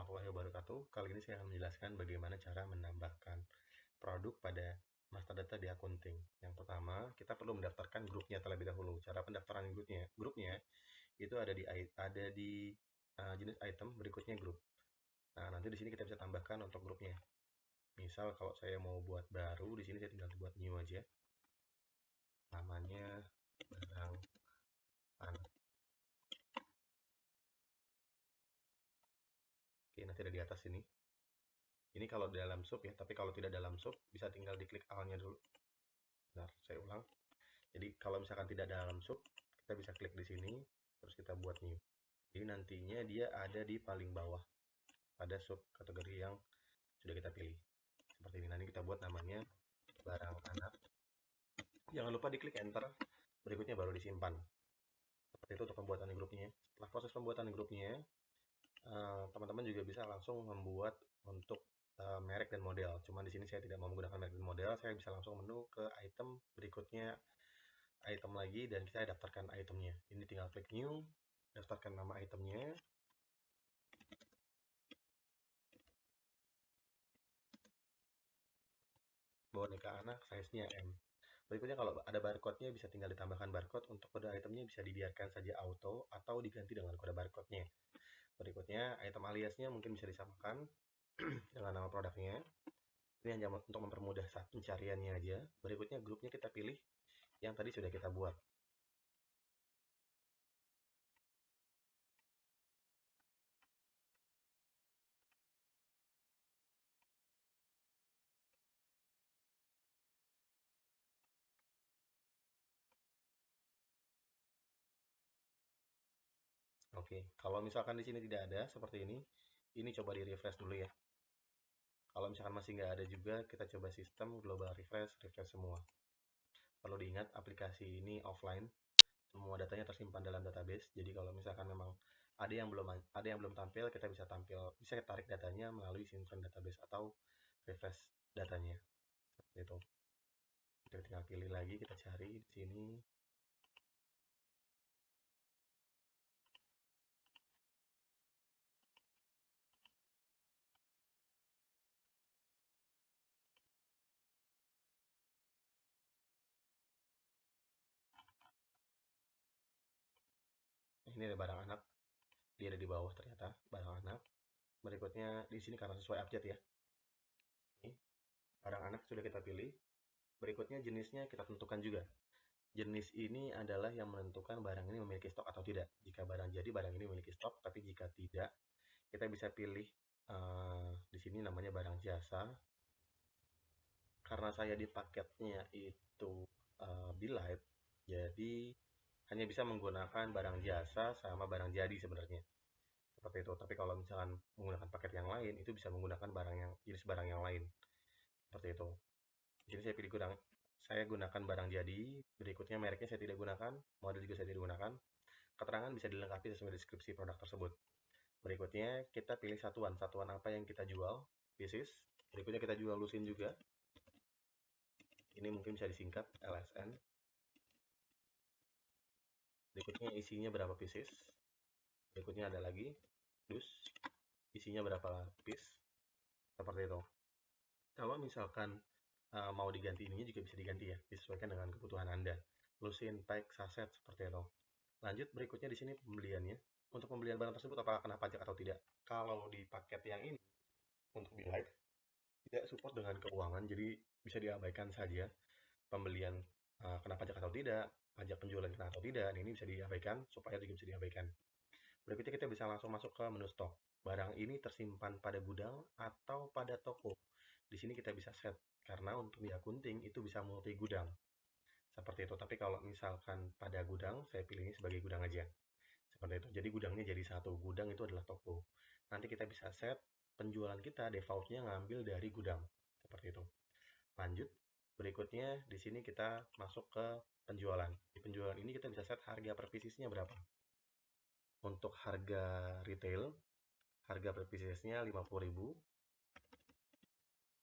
warahmatullahi wabarakatuh. Kali ini saya akan menjelaskan bagaimana cara menambahkan produk pada master data di akunting. Yang pertama, kita perlu mendaftarkan grupnya terlebih dahulu. Cara pendaftaran grupnya itu ada di jenis item, berikutnya grup. Nah, nanti di sini kita bisa tambahkan untuk grupnya. Misal kalau saya mau buat baru, di sini saya tinggal buat new aja. Namanya barang anak. Oke, nanti ada di atas sini. Ini kalau dalam sub ya, tapi kalau tidak dalam sub bisa tinggal diklik awalnya dulu. Bentar, saya ulang. Jadi kalau misalkan tidak dalam sub, kita bisa klik di sini, terus kita buat new. Jadi nantinya dia ada di paling bawah pada sub kategori yang sudah kita pilih. Seperti ini. Nanti kita buat namanya barang anak. Jangan lupa diklik enter, berikutnya baru disimpan. Seperti itu untuk pembuatan grupnya. Setelah proses pembuatan grupnya, teman-teman juga bisa langsung membuat untuk merek dan model. Cuma di sini saya tidak mau menggunakan merek dan model, saya bisa langsung menu ke item, berikutnya item lagi, dan saya daftarkan itemnya. Ini tinggal klik new, daftarkan nama itemnya. Boneka anak size-nya M. Berikutnya kalau ada barcode-nya bisa tinggal ditambahkan barcode. Untuk kode itemnya bisa dibiarkan saja auto atau diganti dengan kode barcode-nya. Berikutnya item aliasnya mungkin bisa disamakan dengan nama produknya. Ini hanya untuk mempermudah saat pencariannya aja. Berikutnya grupnya kita pilih yang tadi sudah kita buat. Oke, kalau misalkan di sini tidak ada seperti ini coba di refresh dulu ya. Kalau misalkan masih nggak ada juga, kita coba sistem global refresh semua. Perlu diingat aplikasi ini offline, semua datanya tersimpan dalam database. Jadi kalau misalkan memang ada yang belum tampil, kita bisa tarik datanya melalui sinkron database atau refresh datanya. Seperti itu. Kita tinggal pilih lagi, kita cari di sini. Ini ada barang anak, dia ada di bawah ternyata barang anak. Berikutnya di sini karena sesuai update ya. Ini barang anak sudah kita pilih. Berikutnya jenisnya kita tentukan juga. Jenis ini adalah yang menentukan barang ini memiliki stok atau tidak. Jika barang jadi, barang ini memiliki stok, tapi jika tidak, kita bisa pilih di sini namanya barang jasa. Karena saya di paketnya itu Bilight, jadi hanya bisa menggunakan barang jasa sama barang jadi sebenarnya. Seperti itu. Tapi kalau misalkan menggunakan paket yang lain, itu bisa menggunakan jenis barang yang lain. Seperti itu. Jadi saya gunakan barang jadi, berikutnya mereknya saya tidak gunakan, model juga saya tidak gunakan. Keterangan bisa dilengkapi sesuai deskripsi produk tersebut. Berikutnya kita pilih satuan apa yang kita jual, pieces. Berikutnya kita jual lusin juga. Ini mungkin bisa disingkat LSN. Berikutnya isinya berapa pieces. Berikutnya ada lagi dus, isinya berapa piece. Seperti itu. Kalau misalkan mau diganti ininya juga bisa diganti ya, disesuaikan dengan kebutuhan Anda. Lusin, pack, saset, seperti itu. Lanjut, berikutnya di sini pembeliannya. Untuk pembelian barang tersebut apakah kena pajak atau tidak? Kalau di paket yang ini untuk Bilight tidak support dengan keuangan, jadi bisa diabaikan saja pembelian kena pajak atau tidak, pajak penjualan kena atau tidak. Ini bisa diabaikan, supaya juga bisa diabaikan. Berikutnya kita bisa langsung masuk ke menu stok. Barang ini tersimpan pada gudang atau pada toko. Di sini kita bisa set, karena untuk di akunting itu bisa multi gudang. Seperti itu. Tapi kalau misalkan pada gudang, saya pilih ini sebagai gudang aja. Seperti itu. Jadi gudangnya jadi satu. Gudang itu adalah toko. Nanti kita bisa set penjualan kita defaultnya ngambil dari gudang. Seperti itu. Lanjut. Berikutnya di sini kita masuk ke penjualan. Di penjualan ini kita bisa set harga per piecesnya berapa. Untuk harga retail, harga per piecesnya 50.000.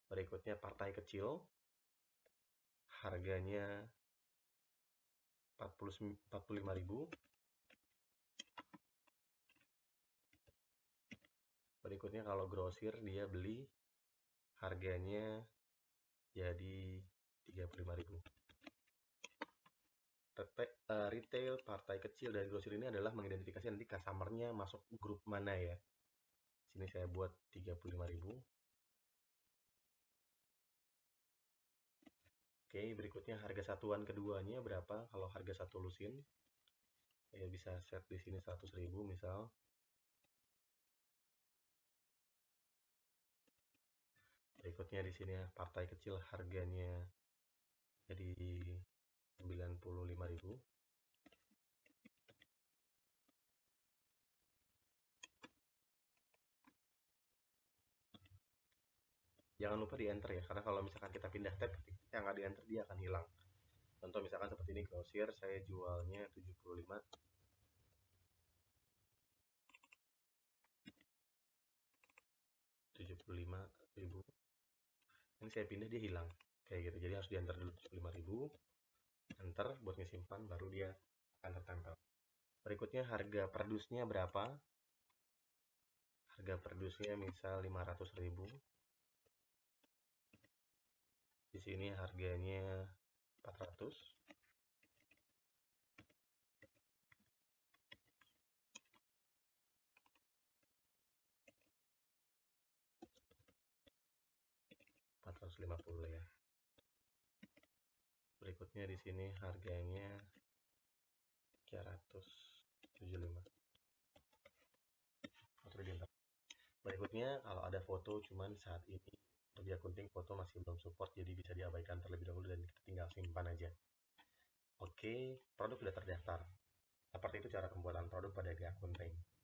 Berikutnya partai kecil, harganya 45.000. Berikutnya kalau grosir dia beli harganya jadi 35.000. Retail, partai kecil, dan grosir ini adalah mengidentifikasi nanti customer-nya masuk grup mana ya. Sini saya buat 35.000. Oke, berikutnya harga satuan keduanya berapa? Kalau harga satu lusin, saya bisa set di sini 100.000 misal. Berikutnya di sini partai kecil harganya jadi 95.000. Jangan lupa di enter ya, karena kalau misalkan kita pindah tab yang nggak di enter dia akan hilang. Contoh misalkan seperti ini, grosir saya jualnya 75. Ribu. Ini saya pindah dia hilang kayak gitu, jadi harus di enter dulu 75.000, enter buat ngesimpan, baru dia akan tertempel. Berikutnya harga perdusnya berapa? Harga perdusnya misal 500.000. Di sini harganya 400. ya. Berikutnya di sini harganya 375. Berikutnya kalau ada foto, cuman saat ini di akunting foto masih belum support, jadi bisa diabaikan terlebih dahulu dan kita tinggal simpan aja. Oke, produk sudah terdaftar. Seperti itu cara pembuatan produk pada Akunting.